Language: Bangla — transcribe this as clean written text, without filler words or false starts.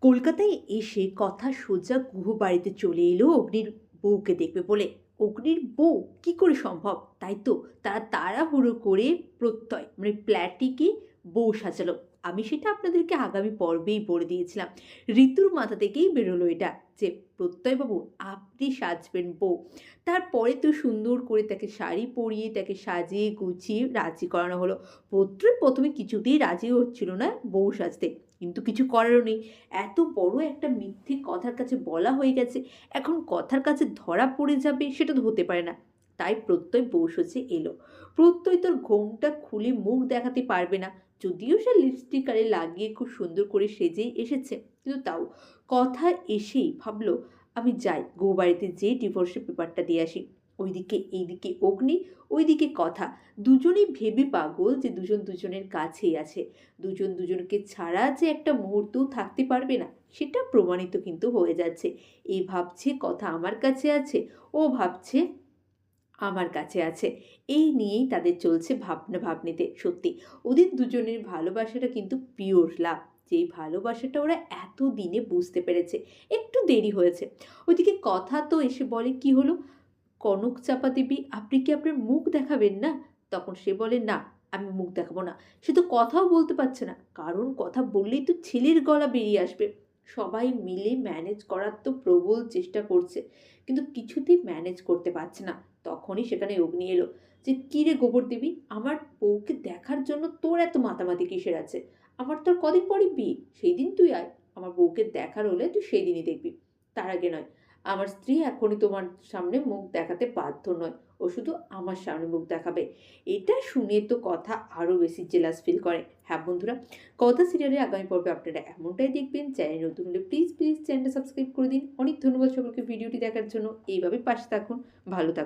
কলকাতায় এসে কথা সোজা গুহবাড়িতে চলে এলো অগ্নির বউকে দেখবে বলে। অগ্নির বউ কি করে সম্ভব, তাই তো তারা তাড়াহুড়ো করে প্রত্যয় মানে প্ল্যাটিকে বউ সাজালো। আমি সেটা আপনাদেরকে আগামী পর্বেই বলে দিয়েছিলাম। ঋতুর মাথা থেকেই বেরোলো এটা, যে প্রত্যয়বাবু আপনি সাজবেন বউ। তারপরে তো সুন্দর করে তাকে শাড়ি পরিয়ে তাকে সাজিয়ে গুছিয়ে রাজি করানো হলো। প্রথমে কিছুতেই রাজি হচ্ছিল না বউ সাজতে, কিন্তু কিছু করারও নেই। এত বড় একটা মিথ্যে কথার কাছে বলা হয়ে গেছে, এখন কথার কাছে ধরা পড়ে যাবে সেটা তো হতে পারে না। তাই প্রত্যয় বসেছে এলো। প্রত্যয় তোর ঘোমটা খুলে মুখ দেখাতে পারবে না, যদিও সে লিপস্টিক আরে লাগিয়ে খুব সুন্দর করে সেজেই এসেছে, কিন্তু তাও কথা এসেই ভাবলো আমি যাই বউবাড়িতে যেয়ে ডিভোর্সের পেপারটা দিয়ে আসি। ওইদিকে এইদিকে অগ্নি, ওইদিকে কথা, দুজনেই ভেবে পাগল যে দুজন দুজনের কাছেই আছে। দুজন দুজনকে ছাড়া যে একটা মুহূর্তও থাকতে পারবে না সেটা প্রমাণিত কিন্তু হয়ে যাচ্ছে। এই ভাবছে কথা আমার কাছে আছে, ও ভাবছে আমার কাছে আছে। এই নিয়েই তাদের চলছে ভাবনা ভাবনিতে। সত্যি ওদের দুজনের ভালোবাসাটা কিন্তু পিওর লাভ, যেই ভালোবাসাটা ওরা এত দিনে বুঝতে পেরেছে। একটু দেরি হয়েছে। ওইদিকে কথা তো এসে বলে কি হলো কনক চাপা দেবী, আপনি কি আপনার মুখ দেখাবেন না? তখন সে বলে না, আমি মুখ দেখাবো না। সে তো কথাও বলতে পারছে না, কারণ কথা বললেই তো ছেলের গলা বেরিয়ে আসবে। সবাই মিলে ম্যানেজ করার তো প্রবল চেষ্টা করছে, কিন্তু কিছুতেই ম্যানেজ করতে পারছে না। তখনই সেখানে অগ্নি এলো, যে কী রে গোবর দেবী, আমার বউকে দেখার জন্য তোর এত মাতামাতি কিসের আছে? আমার তো আর কদিন পরে বিয়ে, সেই দিন তুই আয়। আমার বউকে দেখার হলে তুই সেই দিনই দেখবি, তার আগে নয়। আমার স্ত্রী এখনই তোমার সামনে মুখ দেখাতে বাধ্য নয়, ও শুধু আমার সামনে মুখ দেখাবে। এটা শুনে তো কথা আরও বেশি জেলাস ফিল করে। হ্যাঁ বন্ধুরা, কথা সিরিয়ালের আগামী পর্বে আপনারা এমনটাই দেখবেন। চ্যানেল নতুন হলে প্লিজ চ্যানেলটা সাবস্ক্রাইব করে দিন। অনেক ধন্যবাদ সকলকে ভিডিওটি দেখার জন্য। এইভাবে পাশে থাকুন, ভালো থাকুন।